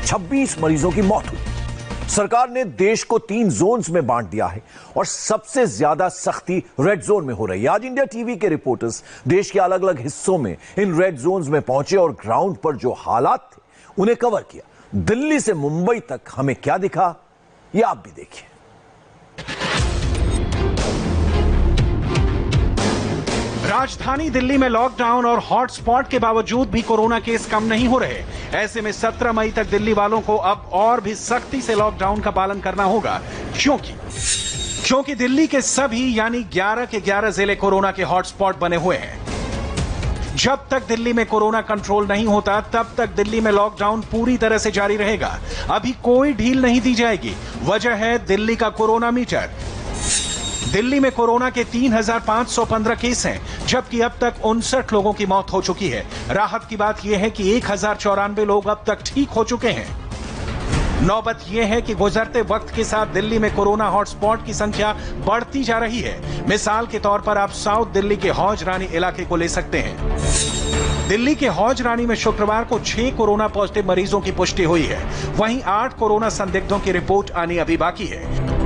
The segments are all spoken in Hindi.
26 मरीजों की मौत हुई। सरकार ने देश को 3 जोन्स में बांट दिया है और सबसे ज्यादा सख्ती रेड जोन में हो रही है। आज इंडिया टीवी के रिपोर्टर्स देश के अलग अलग हिस्सों में इन रेड जोन्स में पहुंचे और ग्राउंड पर जो हालात थे उन्हें कवर किया। दिल्ली से मुंबई तक हमें क्या दिखा, यह आप भी देखिए। राजधानी दिल्ली में लॉकडाउन और हॉटस्पॉट के बावजूद भी कोरोना केस कम नहीं हो रहे। ऐसे में 17 मई तक दिल्ली वालों को अब और भी सख्ती से लॉकडाउन का पालन करना होगा, क्योंकि दिल्ली के सभी यानी 11 के 11 जिले कोरोना के हॉटस्पॉट बने हुए हैं। जब तक दिल्ली में कोरोना कंट्रोल नहीं होता तब तक दिल्ली में लॉकडाउन पूरी तरह से जारी रहेगा। अभी कोई ढील नहीं दी जाएगी। वजह है दिल्ली का कोरोना मीटर। दिल्ली में कोरोना के 3,515 केस हैं, जबकि अब तक 59 लोगों की मौत हो चुकी है। राहत की बात यह है कि 1,094 लोग अब तक ठीक हो चुके हैं। नौबत यह है कि गुजरते वक्त के साथ दिल्ली में कोरोना हॉटस्पॉट की संख्या बढ़ती जा रही है। मिसाल के तौर पर आप साउथ दिल्ली के हौज रानी इलाके को ले सकते हैं। दिल्ली के हौज रानी में शुक्रवार को 6 कोरोना पॉजिटिव मरीजों की पुष्टि हुई है। वहीं 8 कोरोना संदिग्धों की रिपोर्ट आनी अभी बाकी है।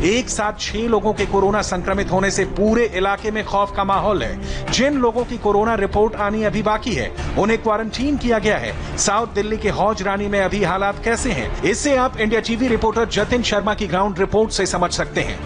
एक साथ 6 लोगों के कोरोना संक्रमित होने से पूरे इलाके में खौफ का माहौल है। जिन लोगों की कोरोना रिपोर्ट आनी अभी बाकी है उन्हें क्वारंटीन किया गया है। साउथ दिल्ली के हौज रानी में अभी हालात कैसे हैं, इससे आप India TV reporter Jatin Sharma की ग्राउंड रिपोर्ट से समझ सकते हैं।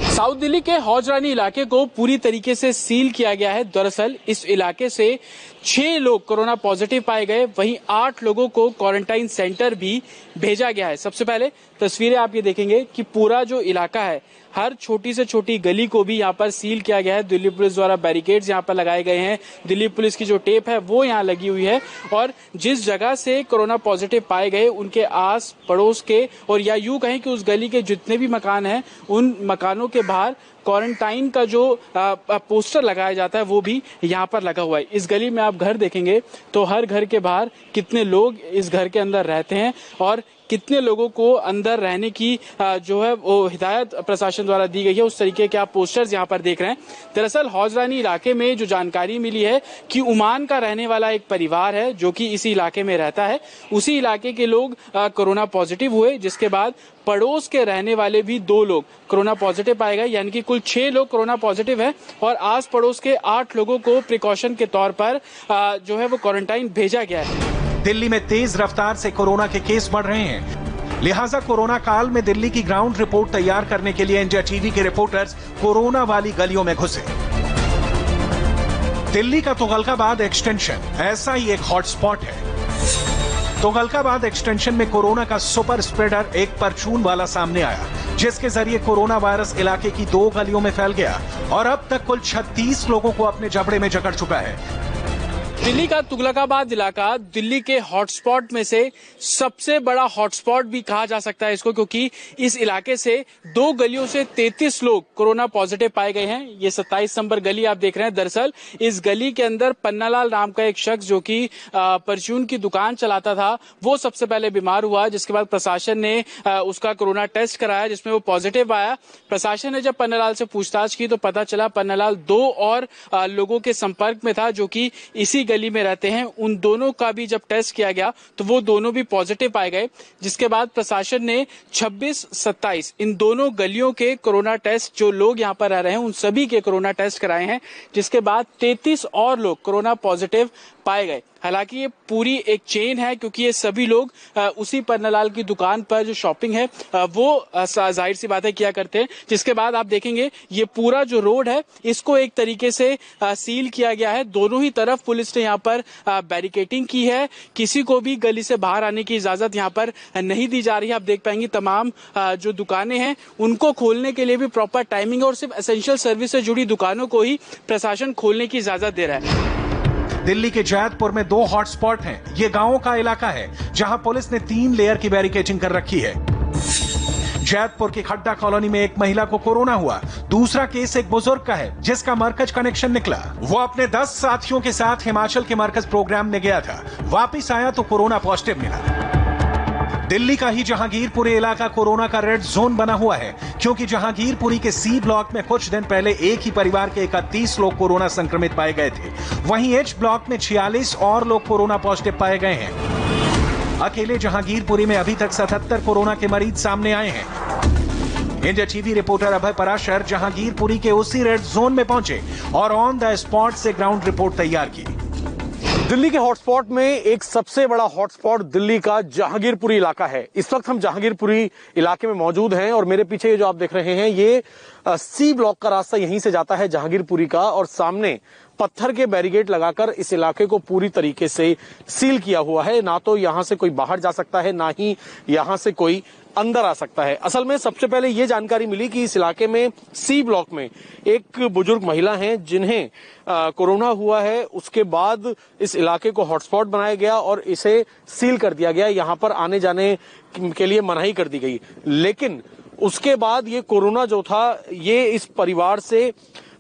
साउथ दिल्ली के हौज रानी इलाके को पूरी तरीके से सील किया गया है। दरअसल इस इलाके से 6 लोग कोरोना पॉजिटिव पाए गए, वहीं 8 लोगों को क्वारंटाइन सेंटर भी भेजा गया है। सबसे पहले तस्वीरें आप ये देखेंगे कि पूरा जो इलाका है, हर छोटी से छोटी गली को भी यहाँ पर सील किया गया है। दिल्ली पुलिस द्वारा बैरिकेड्स यहाँ पर लगाए गए हैं। दिल्ली पुलिस की जो टेप है वो यहाँ लगी हुई है और जिस जगह से कोरोना पॉजिटिव पाए गए उनके आस पड़ोस के और या यूं कहें कि उस गली के जितने भी मकान हैं उन मकानों के बाहर क्वारंटाइन का जो पोस्टर लगाया जाता है वो भी यहाँ पर लगा हुआ है। इस गली में आप घर देखेंगे तो हर घर के बाहर कितने लोग इस घर के अंदर रहते हैं और कितने लोगों को अंदर रहने की जो है वो हिदायत प्रशासन द्वारा दी गई है, उस तरीके के आप पोस्टर्स यहाँ पर देख रहे हैं। दरअसल हौज रानी इलाके में जो जानकारी मिली है कि ओमान का रहने वाला एक परिवार है जो कि इसी इलाके में रहता है। उसी इलाके के लोग कोरोना पॉजिटिव हुए, जिसके बाद पड़ोस के रहने वाले भी 2 लोग कोरोना पॉजिटिव पाए गए, यानी कि कुल 6 लोग कोरोना पॉजिटिव हैं और आस पड़ोस के 8 लोगों को प्रिकॉशन के तौर पर जो है वो क्वारंटाइन भेजा गया है। दिल्ली में तेज रफ्तार से कोरोना के केस बढ़ रहे हैं, लिहाजा कोरोना काल में दिल्ली की ग्राउंड रिपोर्ट तैयार करने के लिए इंडिया टीवी के रिपोर्टर्स कोरोना वाली गलियों में घुसे। दिल्ली का तुगलकाबाद एक्सटेंशन ऐसा ही एक हॉटस्पॉट है। तुगलकाबाद एक्सटेंशन में कोरोना का सुपर स्प्रेडर एक परचून वाला सामने आया, जिसके जरिए कोरोना वायरस इलाके की 2 गलियों में फैल गया और अब तक कुल 36 लोगों को अपने जबड़े में जकड़ चुका है। दिल्ली का तुगलकाबाद इलाका दिल्ली के हॉटस्पॉट में से सबसे बड़ा हॉटस्पॉट भी कहा जा सकता है इसको, क्योंकि इस इलाके से 2 गलियों से 33 लोग कोरोना पॉजिटिव पाए गए हैं। ये 27 नंबर गली आप देख रहे हैं। दरअसल इस गली के अंदर पन्नालाल नाम का एक शख्स जो कि परचून की दुकान चलाता था, वो सबसे पहले बीमार हुआ, जिसके बाद प्रशासन ने उसका कोरोना टेस्ट कराया जिसमें वो पॉजिटिव आया। प्रशासन ने जब पन्नालाल से पूछताछ की तो पता चला पन्नालाल 2 और लोगों के संपर्क में था जो कि इसी गली में रहते हैं। उन दोनों का भी जब टेस्ट किया गया तो वो दोनों भी पॉजिटिव पाए गए, जिसके बाद प्रशासन ने 26-27 इन दोनों गलियों के कोरोना टेस्ट, जो लोग यहाँ पर रह रहे हैं उन सभी के कोरोना टेस्ट कराए हैं, जिसके बाद 33 और लोग कोरोना पॉजिटिव पाए गए। हालांकि ये पूरी एक चेन है, क्योंकि ये सभी लोग उसी पन्नालाल की दुकान पर जो शॉपिंग है वो जाहिर सी बात है किया करते हैं। जिसके बाद आप देखेंगे ये पूरा जो रोड है इसको एक तरीके से सील किया गया है। दोनों ही तरफ पुलिस ने यहाँ पर बैरिकेटिंग की है। किसी को भी गली से बाहर आने की इजाजत यहाँ पर नहीं दी जा रही है। आप देख पाएंगे तमाम जो दुकानें हैं उनको खोलने के लिए भी प्रॉपर टाइमिंग है और सिर्फ एसेंशियल सर्विस से जुड़ी दुकानों को ही प्रशासन खोलने की इजाजत दे रहा है। दिल्ली के जैतपुर में 2 हॉटस्पॉट हैं। ये गांवों का इलाका है जहां पुलिस ने 3 लेयर की बैरिकेडिंग कर रखी है। जैतपुर की खड्डा कॉलोनी में एक महिला को कोरोना हुआ। दूसरा केस एक बुजुर्ग का है जिसका मरकज कनेक्शन निकला। वो अपने 10 साथियों के साथ हिमाचल के मरकज प्रोग्राम में गया था। वापिस आया तो कोरोना पॉजिटिव मिला। दिल्ली का ही जहांगीरपुरी इलाका कोरोना का रेड जोन बना हुआ है, क्योंकि जहांगीरपुरी के सी ब्लॉक में कुछ दिन पहले एक ही परिवार के 31 लोग कोरोना संक्रमित पाए गए थे। वहीं एच ब्लॉक में 46 और लोग कोरोना पॉजिटिव पाए गए हैं। अकेले जहांगीरपुरी में अभी तक 77 कोरोना के मरीज सामने आए हैं। इंडिया टीवी रिपोर्टर अभय पराशर जहांगीरपुरी के उसी रेड जोन में पहुंचे और ऑन द स्पॉट से ग्राउंड रिपोर्ट तैयार की। दिल्ली के हॉटस्पॉट में एक सबसे बड़ा हॉटस्पॉट दिल्ली का जहांगीरपुरी इलाका है। इस वक्त हम जहांगीरपुरी इलाके में मौजूद हैं और मेरे पीछे ये जो आप देख रहे हैं ये सी ब्लॉक का रास्ता यहीं से जाता है जहांगीरपुरी का, और सामने पत्थर के बैरिकेड लगाकर इस इलाके को पूरी तरीके से सील किया हुआ है। ना तो यहां से कोई बाहर जा सकता है, ना ही यहां से कोई अंदर आ सकता है। असल में सबसे पहले ये जानकारी मिली कि इस इलाके में सी ब्लॉक में एक बुजुर्ग महिला हैं जिन्हें कोरोना हुआ है। उसके बाद इस इलाके को हॉटस्पॉट बनाया गया और इसे सील कर दिया गया। यहाँ पर आने जाने के लिए मनाही कर दी गई, लेकिन उसके बाद ये कोरोना जो था ये इस परिवार से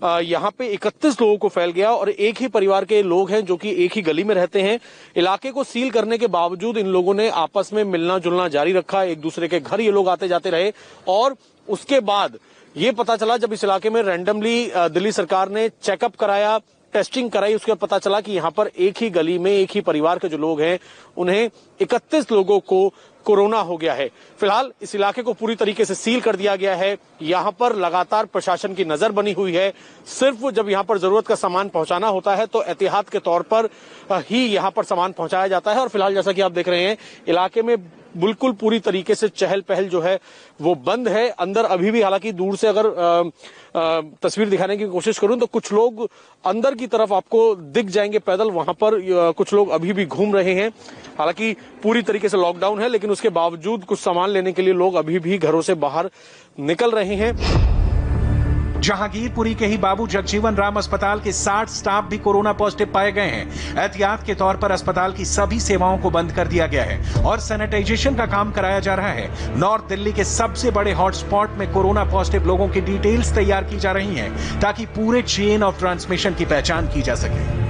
यहाँ पे 31 लोगों को फैल गया और एक ही परिवार के लोग हैं जो कि एक ही गली में रहते हैं। इलाके को सील करने के बावजूद इन लोगों ने आपस में मिलना जुलना जारी रखा, एक दूसरे के घर ये लोग आते जाते रहे। और उसके बाद ये पता चला जब इस इलाके में रैंडमली दिल्ली सरकार ने चेकअप कराया, टेस्टिंग कराई, उसके बाद पता चला कि यहाँ पर एक ही गली में एक ही परिवार के जो लोग हैं उन्हें 31 लोगों को कोरोना हो गया है। फिलहाल इस इलाके को पूरी तरीके से सील कर दिया गया है। यहाँ पर लगातार प्रशासन की नजर बनी हुई है। सिर्फ जब यहाँ पर जरूरत का सामान पहुंचाना होता है तो एहतियात के तौर पर ही यहाँ पर सामान पहुंचाया जाता है। और फिलहाल जैसा कि आप देख रहे हैं इलाके में बिल्कुल पूरी तरीके से चहल पहल जो है वो बंद है। अंदर अभी भी हालांकि दूर से अगर तस्वीर दिखाने की कोशिश करूं तो कुछ लोग अंदर की तरफ आपको दिख जाएंगे पैदल, वहां पर कुछ लोग अभी भी घूम रहे हैं। हालांकि पूरी तरीके से लॉकडाउन है, लेकिन उसके बावजूद कुछ सामान लेने के लिए लोग अभी भी घरों से बाहर निकल रहे हैं। जहांगीरपुरी के ही बाबू जगजीवन राम अस्पताल के 60 स्टाफ भी कोरोना पॉजिटिव पाए गए हैं। एहतियात के तौर पर अस्पताल की सभी सेवाओं को बंद कर दिया गया है और सैनिटाइजेशन का काम कराया जा रहा है। नॉर्थ दिल्ली के सबसे बड़े हॉटस्पॉट में कोरोना पॉजिटिव लोगों की डिटेल्स तैयार की जा रही हैं ताकि पूरे चेन ऑफ ट्रांसमिशन की पहचान की जा सके।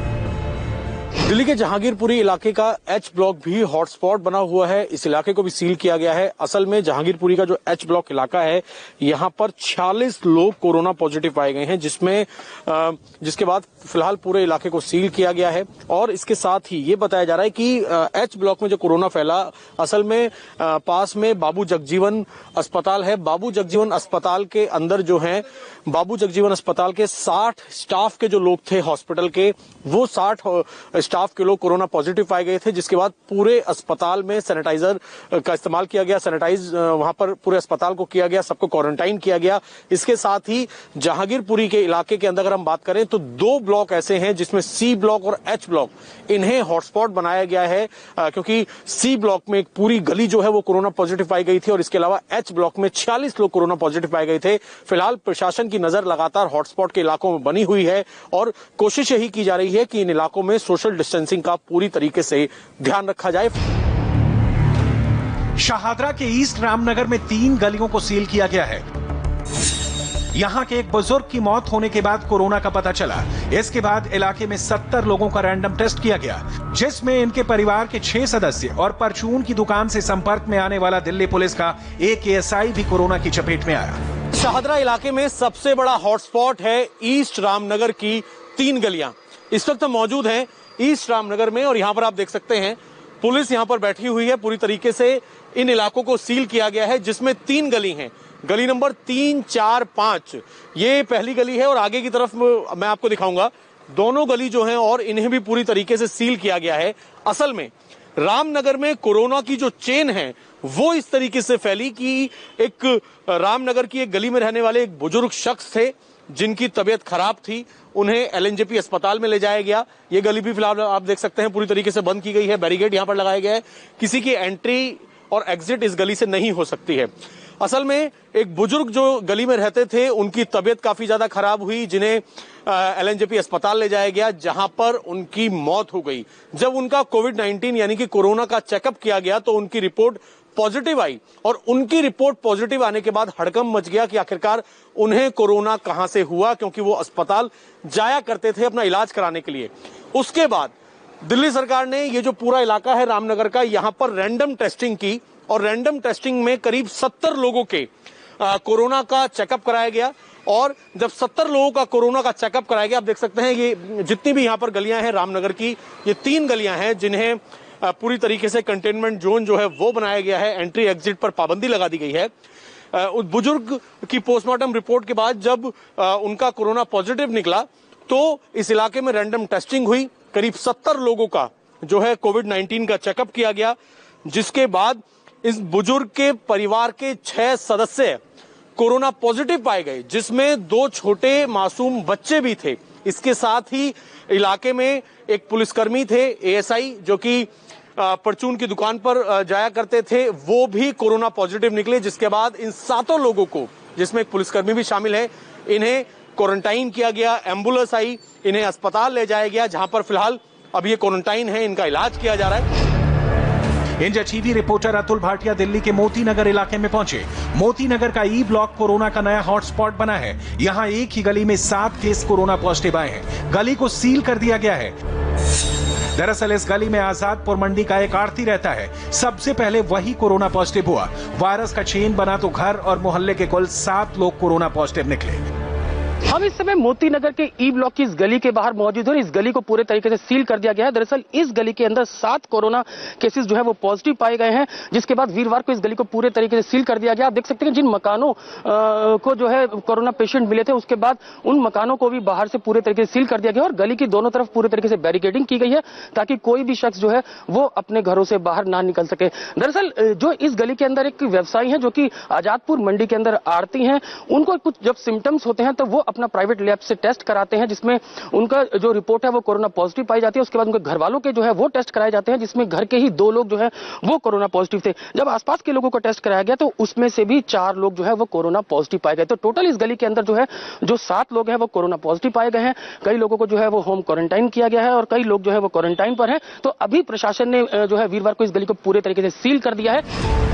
दिल्ली के जहांगीरपुरी इलाके का एच ब्लॉक भी हॉटस्पॉट बना हुआ है। इस इलाके को भी सील किया गया है। असल में जहांगीरपुरी का जो एच ब्लॉक इलाका है यहाँ पर 46 लोग कोरोना पॉजिटिव पाए गए हैं, जिसके बाद फिलहाल पूरे इलाके को सील किया गया है। और इसके साथ ही ये बताया जा रहा है कि एच ब्लॉक में जो कोरोना फैला असल में पास में बाबू जगजीवन अस्पताल है। बाबू जगजीवन अस्पताल के अंदर जो है बाबू जगजीवन अस्पताल के 60 स्टाफ के जो लोग थे हॉस्पिटल के, वो 60 स्टाफ के लोग कोरोना पॉजिटिव पाए गए थे, जिसके बाद पूरे अस्पताल में सैनिटाइजर का इस्तेमाल किया गया। सैनिटाइज वहां पर पूरे अस्पताल को किया गया, सबको क्वारंटाइन किया गया। इसके साथ ही जहांगीरपुरी के इलाके के अंदर अगर हम बात करें तो 2 ब्लॉक ऐसे हैं जिसमें सी ब्लॉक और एच ब्लॉक, इन्हें हॉटस्पॉट बनाया गया है क्योंकि सी ब्लॉक में एक पूरी गली जो है वो कोरोना पॉजिटिव पाई गई थी और इसके अलावा एच ब्लॉक में 46 लोग कोरोना पॉजिटिव पाए गए थे। फिलहाल प्रशासन की नजर लगातार हॉटस्पॉट के इलाकों में बनी हुई है और कोशिश यही की जा रही है कि इन इलाकों में सोशल डिस्टेंसिंग का पूरी तरीके से ध्यान रखा जाए। शाहदरा के ईस्ट रामनगर में 3 गलियों को सील किया गया है। यहां के एक बुजुर्ग की मौत होने के बाद कोरोना का पता चला। इसके बाद इलाके में 70 लोगों का रैंडम टेस्ट किया गया, जिसमें इनके परिवार के 6 सदस्य और परचून की दुकान से संपर्क में आने वाला दिल्ली पुलिस का एक एएसआई भी कोरोना की चपेट में आया। शाहदरा इलाके में सबसे बड़ा हॉटस्पॉट है ईस्ट रामनगर की 3 गलियां। इस वक्त हम मौजूद हैं ईस्ट रामनगर में और यहाँ पर आप देख सकते हैं पुलिस यहाँ पर बैठी हुई है। पूरी तरीके से इन इलाकों को सील किया गया है, जिसमें 3 गली हैं। गली नंबर 3, 4, 5 ये पहली गली है और आगे की तरफ मैं आपको दिखाऊंगा दोनों गली जो हैं और इन्हें भी पूरी तरीके से सील किया गया है। असल में रामनगर में कोरोना की जो चेन है वो इस तरीके से फैली कि एक रामनगर की एक गली में रहने वाले एक बुजुर्ग शख्स थे जिनकी तबीयत खराब थी, उन्हें एलएनजेपी अस्पताल में ले जाया गया। ये गली भी फिलहाल आप देख सकते हैं पूरी तरीके से बंद की गई है, बैरिकेड यहाँ पर लगाया गया है, किसी की एंट्री और एग्जिट इस गली से नहीं हो सकती है। असल में एक बुजुर्ग जो गली में रहते थे उनकी तबीयत काफी ज्यादा खराब हुई, जिन्हें एलएनजेपी अस्पताल ले जाया गया, जहां पर उनकी मौत हो गई। जब उनका कोविड-19 यानी कि कोरोना का चेकअप किया गया तो उनकी रिपोर्ट पॉजिटिव आई और उनकी रिपोर्ट पॉजिटिव आने के बाद हड़कंप मच गया कि आखिरकार उन्हें कोरोना कहां से हुआ, क्योंकि वो अस्पताल जाया करते थे अपना इलाज कराने के लिए। उसके बाद दिल्ली सरकार ने ये जो पूरा इलाका है रामनगर का, यहां पर रैंडम टेस्टिंग की और रैंडम टेस्टिंग में करीब 70 लोगों के कोरोना का चेकअप कराया गया। और जब 70 लोगों का कोरोना का चेकअप कराया गया, आप देख सकते हैं ये जितनी भी यहाँ पर गलियां हैं रामनगर की, ये 3 गलियां हैं जिन्हें पूरी तरीके से कंटेनमेंट जोन जो है वो बनाया गया है, एंट्री एग्जिट पर पाबंदी लगा दी गई है। उस बुजुर्ग की पोस्टमार्टम रिपोर्ट के बाद जब उनका कोरोना पॉजिटिव निकला तो इस इलाके में रैंडम टेस्टिंग हुई। करीब 70 लोगों का जो है कोविड-19 का चेकअप किया गया, जिसके बाद इस बुजुर्ग के परिवार के 6 सदस्य कोरोना पॉजिटिव पाए गए, जिसमें 2 छोटे मासूम बच्चे भी थे। इसके साथ ही इलाके में एक पुलिसकर्मी थे, एएसआई, जो कि परचून की दुकान पर जाया करते थे, वो भी कोरोना पॉजिटिव निकले। जिसके बाद इन 7 लोगों को, जिसमें एक पुलिसकर्मी भी शामिल है, इन्हें क्वारंटाइन किया गया। एम्बुलेंस आई, इन्हें अस्पताल ले जाया गया, जहां पर फिलहाल अब ये क्वारंटाइन है, इनका इलाज किया जा रहा है। India TV reporter Atul Bhatia Delhi के मोती नगर इलाके में पहुंचे। मोती नगर का ई ब्लॉक कोरोना का नया हॉटस्पॉट बना है। यहां एक ही गली में 7 केस कोरोना पॉजिटिव आए हैं। गली को सील कर दिया गया है। दरअसल इस गली में आजादपुर मंडी का एक आड़ती रहता है। सबसे पहले वही कोरोना पॉजिटिव हुआ। वायरस का चेन बना तो घर और मोहल्ले के कुल 7 लोग कोरोना पॉजिटिव निकले। हम इस समय मोती नगर के ई ब्लॉक की इस गली के बाहर मौजूद हैं। इस गली को पूरे तरीके से सील कर दिया गया है। दरअसल इस गली के अंदर 7 कोरोना केसेस जो है वो पॉजिटिव पाए गए हैं, जिसके बाद वीरवार को इस गली को पूरे तरीके से सील कर दिया गया। आप देख सकते हैं जिन मकानों को जो है कोरोना पेशेंट मिले थे, उसके बाद उन मकानों को भी बाहर से पूरे तरीके से सील कर दिया गया और गली की दोनों तरफ पूरे तरीके से बैरिकेडिंग की गई है, ताकि कोई भी शख्स जो है वो अपने घरों से बाहर ना निकल सके। दरअसल जो इस गली के अंदर एक व्यवसायी है, जो कि आजादपुर मंडी के अंदर आड़ती हैं, उनको कुछ जब सिम्टम्स होते हैं तो वो अपना प्राइवेट लैब से टेस्ट कराते हैं, जिसमें उनका जो रिपोर्ट है वो कोरोना पॉजिटिव पाई जाती है। उसके बाद उनके घर वालों के जो है वो टेस्ट कराए जाते हैं, जिसमें घर के ही 2 लोग जो है वो कोरोना पॉजिटिव थे। जब आसपास के लोगों को टेस्ट कराया गया तो उसमें से भी 4 लोग जो है वो कोरोना पॉजिटिव पाए गए। तो टोटल इस गली के अंदर जो है जो 7 लोग हैं वो कोरोना पॉजिटिव पाए गए हैं। कई लोगों को जो है वो होम क्वारंटाइन किया गया है और कई लोग जो है वो क्वारंटाइन पर हैं। तो अभी प्रशासन ने जो है वीरवार को इस गली को पूरे तरीके से सील कर दिया है।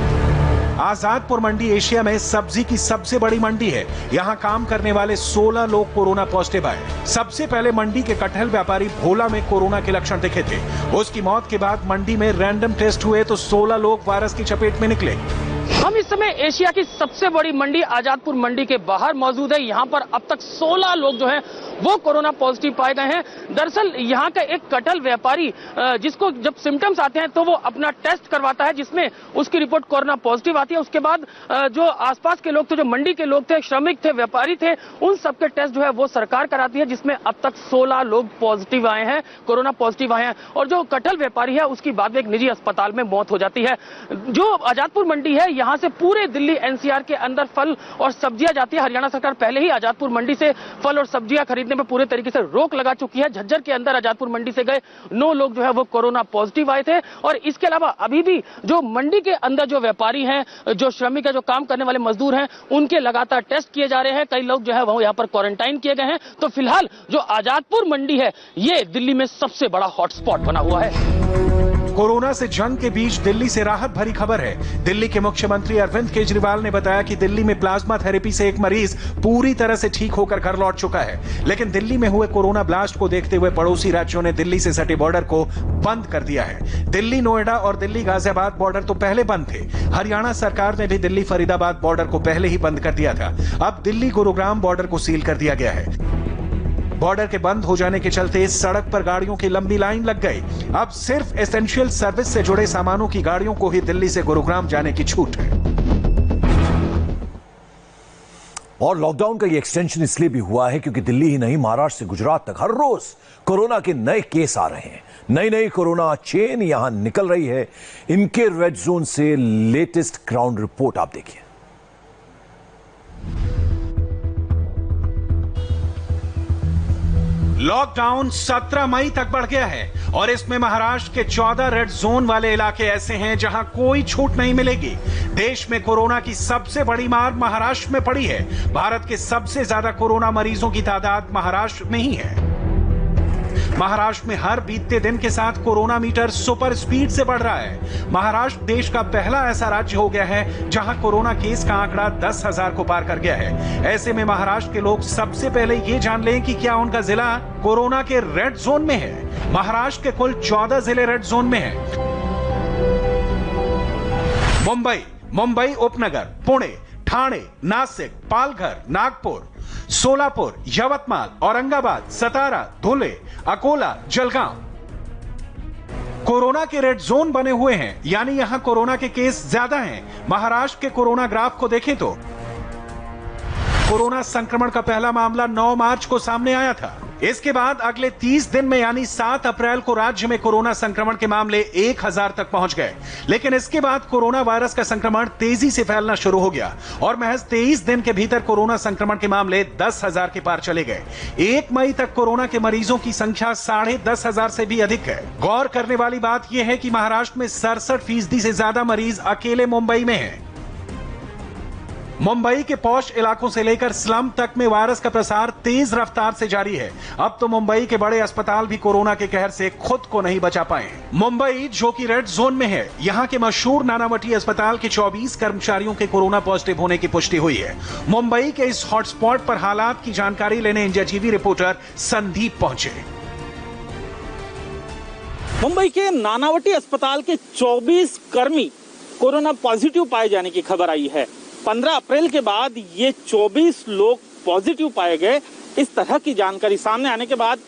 आजादपुर मंडी एशिया में सब्जी की सबसे बड़ी मंडी है। यहां काम करने वाले 16 लोग कोरोना पॉजिटिव आए। सबसे पहले मंडी के कटहल व्यापारी भोला में कोरोना के लक्षण दिखे थे। उसकी मौत के बाद मंडी में रैंडम टेस्ट हुए तो 16 लोग वायरस की चपेट में निकले। हम इस समय एशिया की सबसे बड़ी मंडी आजादपुर मंडी के बाहर मौजूद है। यहाँ पर अब तक 16 लोग जो हैं वो कोरोना पॉजिटिव पाए गए हैं। दरअसल यहाँ का एक कटहल व्यापारी, जिसको जब सिम्टम्स आते हैं तो वो अपना टेस्ट करवाता है, जिसमें उसकी रिपोर्ट कोरोना पॉजिटिव आती है। उसके बाद जो आसपास के लोग थे, जो मंडी के लोग थे, श्रमिक थे, व्यापारी थे, उन सबके टेस्ट जो है वो सरकार कराती है, जिसमें अब तक 16 लोग पॉजिटिव आए हैं, कोरोना पॉजिटिव आए हैं। और जो कटहल व्यापारी है उसकी बाद में एक निजी अस्पताल में मौत हो जाती है। जो आजादपुर मंडी है, यहाँ से पूरे दिल्ली एनसीआर के अंदर फल और सब्जियां जाती है। हरियाणा सरकार पहले ही आजादपुर मंडी से फल और सब्जियां खरीदने पर पूरे तरीके से रोक लगा चुकी है। झज्जर के अंदर आजादपुर मंडी से गए 9 लोग जो है वो कोरोना पॉजिटिव आए थे। और इसके अलावा अभी भी जो मंडी के अंदर जो व्यापारी हैं, जो श्रमिक है, जो काम करने वाले मजदूर हैं, उनके लगातार टेस्ट किए जा रहे हैं। कई लोग जो है वो यहाँ पर क्वारंटाइन किए गए हैं। तो फिलहाल जो आजादपुर मंडी है ये दिल्ली में सबसे बड़ा हॉटस्पॉट बना हुआ है। कोरोना से जंग के बीच दिल्ली से राहत भरी खबर है। दिल्ली के मुख्यमंत्री अरविंद केजरीवाल ने बताया कि दिल्ली में प्लाज्मा थेरेपी से एक मरीज पूरी तरह से ठीक होकर घर लौट चुका है। लेकिन दिल्ली में हुए कोरोना ब्लास्ट को देखते हुए पड़ोसी राज्यों ने दिल्ली से सटे बॉर्डर को बंद कर दिया है। दिल्ली नोएडा और दिल्ली गाजियाबाद बॉर्डर तो पहले बंद थे। हरियाणा सरकार ने भी दिल्ली फरीदाबाद बॉर्डर को पहले ही बंद कर दिया था। अब दिल्ली गुरुग्राम बॉर्डर को सील कर दिया गया है। बॉर्डर के बंद हो जाने के चलते सड़क पर गाड़ियों की लंबी लाइन लग गई। अब सिर्फ एसेंशियल सर्विस से जुड़े सामानों की गाड़ियों को ही दिल्ली से गुरुग्राम जाने की छूट है। और लॉकडाउन का ये एक्सटेंशन इसलिए भी हुआ है क्योंकि दिल्ली ही नहीं, महाराष्ट्र से गुजरात तक हर रोज कोरोना के नए केस आ रहे हैं। नई कोरोना चेन यहां निकल रही है। इनके रेड जोन से लेटेस्ट ग्राउंड रिपोर्ट आप देखिए। लॉकडाउन 17 मई तक बढ़ गया है और इसमें महाराष्ट्र के 14 रेड जोन वाले इलाके ऐसे हैं जहां कोई छूट नहीं मिलेगी। देश में कोरोना की सबसे बड़ी मार महाराष्ट्र में पड़ी है। भारत के सबसे ज्यादा कोरोना मरीजों की तादाद महाराष्ट्र में ही है। महाराष्ट्र में हर बीतते दिन के साथ कोरोना मीटर सुपर स्पीड से बढ़ रहा है। महाराष्ट्र देश का पहला ऐसा राज्य हो गया है जहां कोरोना केस का आंकड़ा 10,000 को पार कर गया है। ऐसे में महाराष्ट्र के लोग सबसे पहले ये जान लें कि क्या उनका जिला कोरोना के रेड जोन में है। महाराष्ट्र के कुल 14 जिले रेड जोन में हैं। मुंबई उपनगर, पुणे, ठाणे, नासिक, पालघर, नागपुर, सोलापुर, यवतमाल, औरंगाबाद, सतारा, धुले, अकोला, जलगांव। कोरोना के रेड जोन बने हुए हैं, यानी यहां कोरोना के केस ज्यादा हैं। महाराष्ट्र के कोरोना ग्राफ को देखें तो कोरोना संक्रमण का पहला मामला 9 मार्च को सामने आया था। इसके बाद अगले 30 दिन में यानी 7 अप्रैल को राज्य में कोरोना संक्रमण के मामले 1000 तक पहुंच गए। लेकिन इसके बाद कोरोना वायरस का संक्रमण तेजी से फैलना शुरू हो गया और महज 23 दिन के भीतर कोरोना संक्रमण के मामले 10,000 के पार चले गए। 1 मई तक कोरोना के मरीजों की संख्या 10,500 से भी अधिक है। गौर करने वाली बात यह है कि महाराष्ट्र में 67% से ज्यादा मरीज अकेले मुंबई में हैं। मुंबई के पॉश इलाकों से लेकर स्लम तक में वायरस का प्रसार तेज रफ्तार से जारी है। अब तो मुंबई के बड़े अस्पताल भी कोरोना के कहर से खुद को नहीं बचा पाए। मुंबई जो कि रेड जोन में है, यहां के मशहूर नानावटी अस्पताल के 24 कर्मचारियों के कोरोना पॉजिटिव होने की पुष्टि हुई है। मुंबई के इस हॉटस्पॉट पर हालात की जानकारी लेने इंडिया टीवी रिपोर्टर संदीप पहुंचे। मुंबई के नानावटी अस्पताल के 24 कर्मी कोरोना पॉजिटिव पाए जाने की खबर आई है। 15 अप्रैल के बाद ये 24 लोग पॉजिटिव पाए गए। इस तरह की जानकारी सामने आने के बाद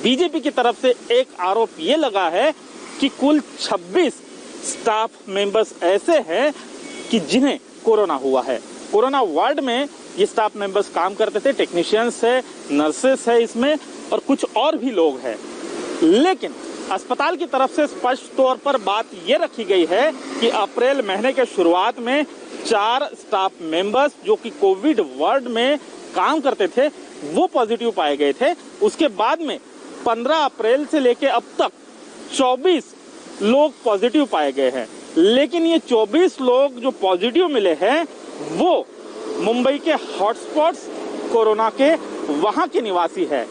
बीजेपी की तरफ से एक आरोप ये लगा है कि कुल 26 स्टाफ मेंबर्स ऐसे हैं कि जिन्हें कोरोना हुआ है। कोरोना वार्ड में ये स्टाफ मेंबर्स काम करते थे, टेक्नीशियंस है, नर्सेस है इसमें और कुछ और भी लोग हैं। लेकिन अस्पताल की तरफ से स्पष्ट तौर पर बात ये रखी गई है कि अप्रैल महीने के शुरुआत में 4 स्टाफ मेंबर्स जो कि कोविड वार्ड में काम करते थे वो पॉजिटिव पाए गए थे। उसके बाद में 15 अप्रैल से लेके अब तक 24 लोग पॉजिटिव पाए गए हैं। लेकिन ये 24 लोग जो पॉजिटिव मिले हैं वो मुंबई के हॉटस्पॉट्स कोरोना के वहां के निवासी है।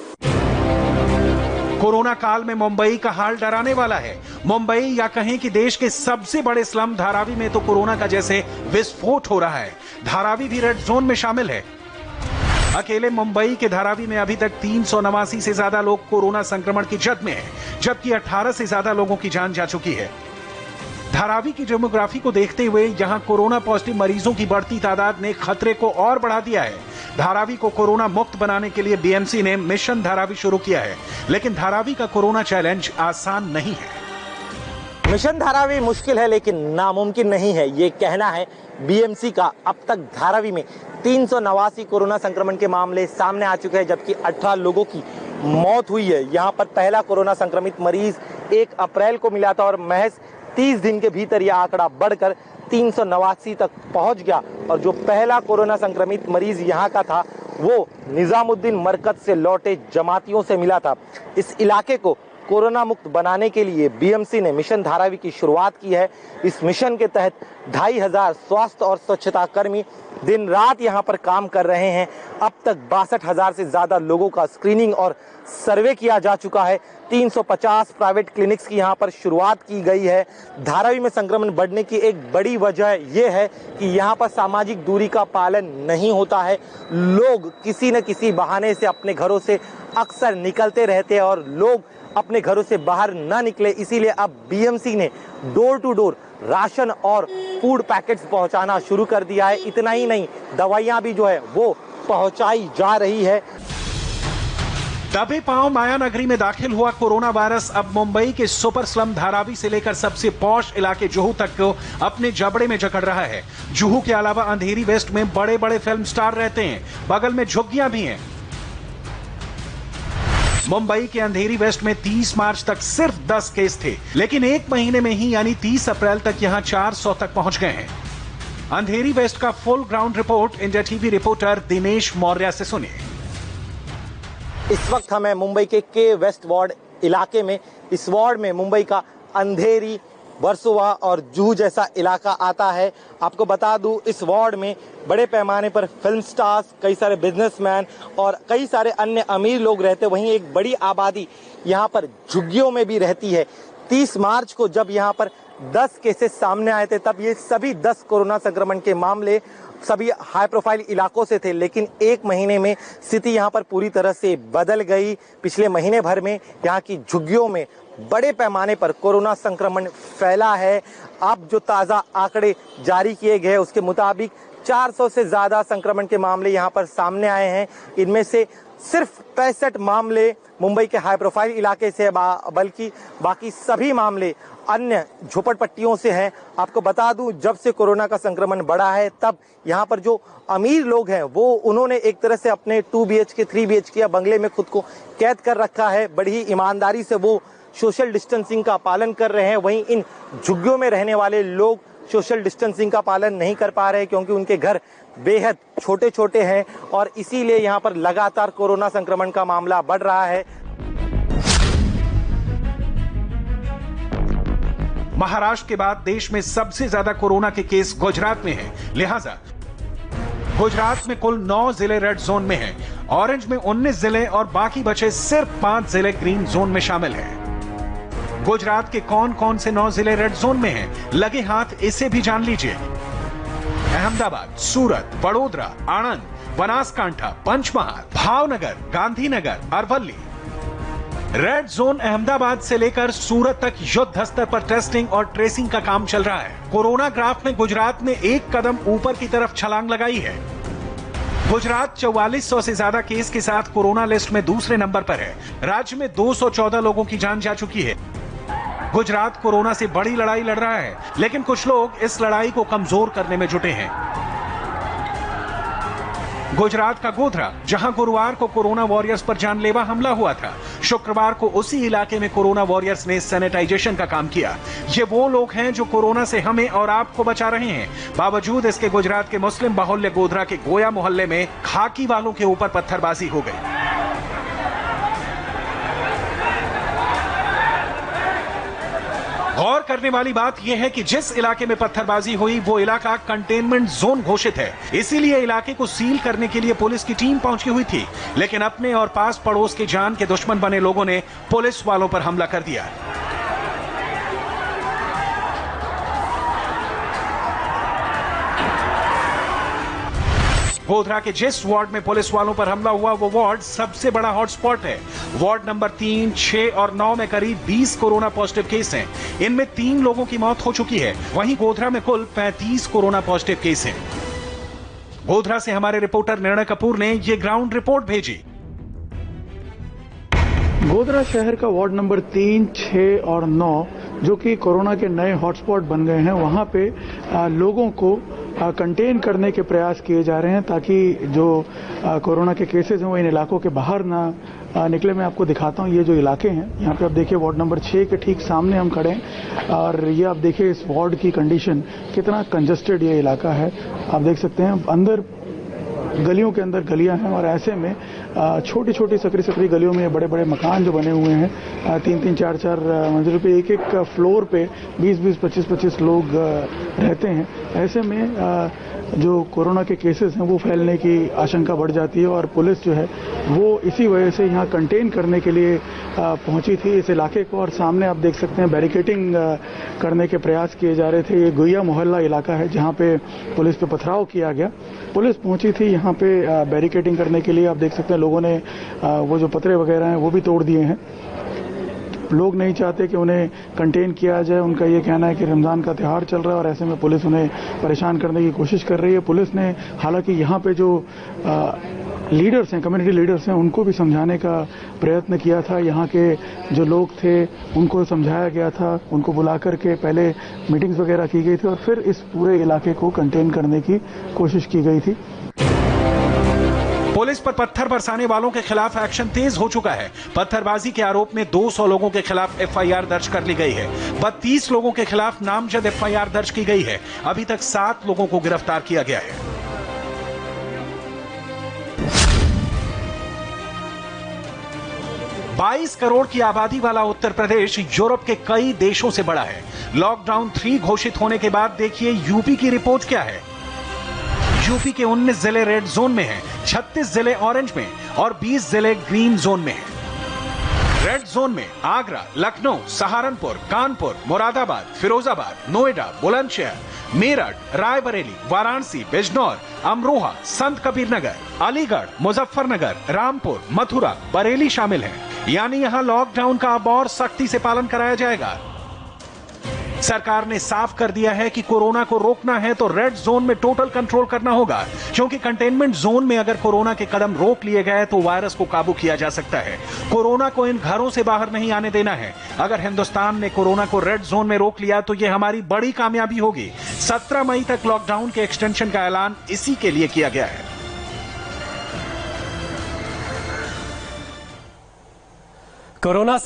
कोरोना काल में मुंबई का हाल डराने वाला है। मुंबई या कहें कि देश के सबसे बड़े स्लम धारावी में तो कोरोना का जैसे विस्फोट हो रहा है। धारावी भी रेड जोन में शामिल है। अकेले मुंबई के धारावी में अभी तक 389 से ज्यादा लोग कोरोना संक्रमण की जद में हैं, जबकि 18 से ज्यादा लोगों की जान जा चुकी है। धारावी की डेमोग्राफी को देखते हुए यहां कोरोना पॉजिटिव मरीजों की बढ़ती तादाद ने खतरे को और बढ़ा दिया है। धारावी को कोरोना मुक्त बनाने के लिए बीएमसी ने मिशन धारावी शुरू किया है, लेकिन धारावी का कोरोना चैलेंज आसान नहीं है। मिशन धारावी मुश्किल है लेकिन नामुमकिन नहीं है, ये कहना है बीएमसी का। अब तक धारावी में 389 कोरोना संक्रमण के मामले सामने आ चुके हैं, जबकि 18 लोगों की मौत हुई है। यहाँ पर पहला कोरोना संक्रमित मरीज 1 अप्रैल को मिला था और महज 30 दिन के भीतर यह आंकड़ा बढ़कर 389 तक पहुंच गया। और जो पहला कोरोना संक्रमित मरीज यहाँ का था वो निजामुद्दीन मरकज से लौटे जमातियों से मिला था। इस इलाके को कोरोना मुक्त बनाने के लिए बीएमसी ने मिशन धारावी की शुरुआत की है। इस मिशन के तहत 2500 स्वास्थ्य और स्वच्छता कर्मी दिन रात यहाँ पर काम कर रहे हैं। अब तक 62,000 से ज्यादा लोगों का स्क्रीनिंग और सर्वे किया जा चुका है। 350 प्राइवेट क्लिनिक्स की यहाँ पर शुरुआत की गई है। धारावी में संक्रमण बढ़ने की एक बड़ी वजह ये है कि यहाँ पर सामाजिक दूरी का पालन नहीं होता है। लोग किसी न किसी बहाने से अपने घरों से अक्सर निकलते रहते हैं और लोग अपने घरों से बाहर ना निकले, इसीलिए अब बीएमसी ने डोर टू डोर राशन और फूड पैकेट्स पहुंचाना शुरू कर दिया है। इतना ही नहीं, दवाइयां भी जो है वो पहुंचाई जा रही है। दबे पांव माया नगरी में दाखिल हुआ कोरोना वायरस अब मुंबई के सुपर स्लम धारावी से लेकर सबसे पॉश इलाके जुहू तक को अपने जबड़े में जकड़ रहा है। जुहू के अलावा अंधेरी वेस्ट में बड़े बड़े फिल्म स्टार रहते हैं, बगल में झुग्गियां भी हैं। मुंबई के अंधेरी वेस्ट में 30 मार्च तक सिर्फ 10 केस थे, लेकिन 1 महीने में ही यानी 30 अप्रैल तक यहां 400 तक पहुंच गए हैं। अंधेरी वेस्ट का full ground report India TV reporter Dinesh Maurya से सुनिए। इस वक्त हमें मुंबई के वेस्ट वार्ड इलाके में, इस वार्ड में मुंबई का अंधेरी, वर्सोवा और जुहू जैसा इलाका आता है। आपको बता दूं, इस वार्ड में बड़े पैमाने पर फिल्म स्टार्स, कई सारे बिजनेसमैन और कई सारे अन्य अमीर लोग रहते हैं। वहीं एक बड़ी आबादी यहाँ पर झुग्गियों में भी रहती है। 30 मार्च को जब यहाँ पर 10 केसेस सामने आए थे, तब ये सभी 10 कोरोना संक्रमण के मामले सभी हाई प्रोफाइल इलाकों से थे। लेकिन 1 महीने में स्थिति यहाँ पर पूरी तरह से बदल गई। पिछले महीने भर में यहाँ की झुग्गियों में बड़े पैमाने पर कोरोना संक्रमण फैला है। अब जो ताज़ा आंकड़े जारी किए गए उसके मुताबिक 400 से ज़्यादा संक्रमण के मामले यहाँ पर सामने आए हैं। इनमें से सिर्फ 65 मामले मुंबई के हाई प्रोफाइल इलाके से, बल्कि बाकी सभी मामले अन्य झोपड़पट्टियों से हैं। आपको बता दूं, जब से कोरोना का संक्रमण बढ़ा है तब यहाँ पर जो अमीर लोग हैं वो उन्होंने एक तरह से अपने 2 BHK 3 BHK या बंगले में खुद को कैद कर रखा है। बड़ी ही ईमानदारी से वो सोशल डिस्टेंसिंग का पालन कर रहे हैं। वहीं इन झुग्गियों में रहने वाले लोग सोशल डिस्टेंसिंग का पालन नहीं कर पा रहे क्योंकि उनके घर बेहद छोटे छोटे हैं और इसीलिए यहाँ पर लगातार कोरोना संक्रमण का मामला बढ़ रहा है। महाराष्ट्र के बाद देश में सबसे ज्यादा कोरोना के केस गुजरात में हैं, लिहाजा गुजरात में कुल 9 जिले रेड जोन में हैं, ऑरेंज में 19 जिले और बाकी बचे सिर्फ 5 जिले ग्रीन जोन में शामिल हैं। गुजरात के कौन कौन से 9 जिले रेड जोन में हैं, लगे हाथ इसे भी जान लीजिए। अहमदाबाद, सूरत, वडोदरा, आणंद, बनासकांठा, पंचमहाल, भावनगर, गांधीनगर, अरवली। रेड जोन अहमदाबाद से लेकर सूरत तक युद्ध स्तर पर टेस्टिंग और ट्रेसिंग का काम चल रहा है। कोरोना ग्राफ में गुजरात ने एक कदम ऊपर की तरफ छलांग लगाई है। गुजरात 4400 से ज्यादा केस के साथ कोरोना लिस्ट में दूसरे नंबर पर है। राज्य में 214 लोगों की जान जा चुकी है। गुजरात कोरोना से बड़ी लड़ाई लड़ रहा है, लेकिन कुछ लोग इस लड़ाई को कमजोर करने में जुटे हैं। गुजरात का गोधरा, जहां गुरुवार को कोरोना वॉरियर्स पर जानलेवा हमला हुआ था, शुक्रवार को उसी इलाके में कोरोना वॉरियर्स ने सैनिटाइजेशन का काम किया। ये वो लोग हैं जो कोरोना से हमें और आपको बचा रहे हैं। बावजूद इसके गुजरात के मुस्लिम बाहुल्य गोधरा के गोया मोहल्ले में खाकी वालों के ऊपर पत्थरबाजी हो गई। गौर करने वाली बात यह है कि जिस इलाके में पत्थरबाजी हुई वो इलाका कंटेनमेंट जोन घोषित है, इसीलिए इलाके को सील करने के लिए पुलिस की टीम पहुंची हुई थी। लेकिन अपने और पास पड़ोस के जान के दुश्मन बने लोगों ने पुलिस वालों पर हमला कर दिया। गोधरा के जिस वार्ड में पुलिस वालों पर हमला हुआ वो वार्ड सबसे बड़ा हॉटस्पॉट है। वार्ड नंबर 3, 6 और 9 में करीब 20 कोरोना पॉजिटिव केस हैं। इनमें 3 लोगों की मौत हो चुकी है। वहीं गोधरा में कुल 35 कोरोना पॉजिटिव केस हैं। गोधरा से हमारे रिपोर्टर निर्णय कपूर ने ये ग्राउंड रिपोर्ट भेजी। गोधरा शहर का वार्ड नंबर 3, 6 और 9 जो कि कोरोना के नए हॉटस्पॉट बन गए हैं, वहां पे लोगों को कंटेन करने के प्रयास किए जा रहे हैं ताकि जो कोरोना के केसेस हैं वो इन इलाकों के बाहर ना निकले। मैं आपको दिखाता हूँ ये जो इलाके हैं, यहाँ पे आप देखिए वार्ड नंबर 6 के ठीक सामने हम खड़े हैं और ये आप देखिए इस वार्ड की कंडीशन, कितना कंजस्टेड ये इलाका है। आप देख सकते हैं अंदर गलियों के अंदर गलियां हैं और ऐसे में छोटी छोटी सकरी गलियों में बड़े बड़े मकान जो बने हुए हैं, 3-3, 4-4 मंजिलों पे एक फ्लोर पे 20-20, 25-25 लोग रहते हैं। ऐसे में जो कोरोना के केसेस हैं वो फैलने की आशंका बढ़ जाती है और पुलिस जो है वो इसी वजह से यहाँ कंटेन करने के लिए पहुंची थी इस इलाके को। और सामने आप देख सकते हैं बैरिकेडिंग करने के प्रयास किए जा रहे थे। ये गोया मोहल्ला इलाका है जहाँ पे पुलिस पे पथराव किया गया। पुलिस पहुंची थी यहाँ पे बैरिकेडिंग करने के लिए। आप देख सकते हैं लोगों ने वो जो पतरे वगैरह हैं वो भी तोड़ दिए हैं। लोग नहीं चाहते कि उन्हें कंटेन किया जाए। उनका ये कहना है कि रमजान का त्यौहार चल रहा है और ऐसे में पुलिस उन्हें परेशान करने की कोशिश कर रही है। पुलिस ने हालांकि यहाँ पे जो लीडर्स हैं, कम्युनिटी लीडर्स हैं, उनको भी समझाने का प्रयत्न किया था। यहाँ के जो लोग थे उनको समझाया गया था, उनको बुला करके पहले मीटिंग्स वगैरह की गई थी और फिर इस पूरे इलाके को कंटेन करने की कोशिश की गई थी। पुलिस पर पत्थर बरसाने वालों के खिलाफ एक्शन तेज हो चुका है। पत्थरबाजी के आरोप में 200 लोगों के खिलाफ एफआईआर दर्ज कर ली गई है। 32 लोगों के खिलाफ नामजद एफआईआर दर्ज की गई है। अभी तक 7 लोगों को गिरफ्तार किया गया है। बाईस करोड़ की आबादी वाला उत्तर प्रदेश यूरोप के कई देशों से बड़ा है। लॉकडाउन 3 घोषित होने के बाद देखिए यूपी की रिपोर्ट क्या है। यूपी के 19 जिले रेड जोन में हैं, 36 जिले ऑरेंज में और 20 जिले ग्रीन जोन में हैं। रेड जोन में आगरा, लखनऊ, सहारनपुर, कानपुर, मुरादाबाद, फिरोजाबाद, नोएडा, बुलंदशहर, मेरठ, रायबरेली, वाराणसी, बिजनौर, अमरोहा, संत कबीर नगर, अलीगढ़, मुजफ्फरनगर, रामपुर, मथुरा, बरेली शामिल हैं। यानी यहां लॉकडाउन का अब और सख्ती से पालन कराया जाएगा। सरकार ने साफ कर दिया है कि कोरोना को रोकना है तो रेड जोन में टोटल कंट्रोल करना होगा, क्योंकि कंटेनमेंट जोन में अगर कोरोना के कदम रोक लिए गए तो वायरस को काबू किया जा सकता है। कोरोना को इन घरों से बाहर नहीं आने देना है। अगर हिंदुस्तान ने कोरोना को रेड जोन में रोक लिया तो यह हमारी बड़ी कामयाबी होगी। 17 मई तक लॉकडाउन के एक्सटेंशन का ऐलान इसी के लिए किया गया है। कोरोना से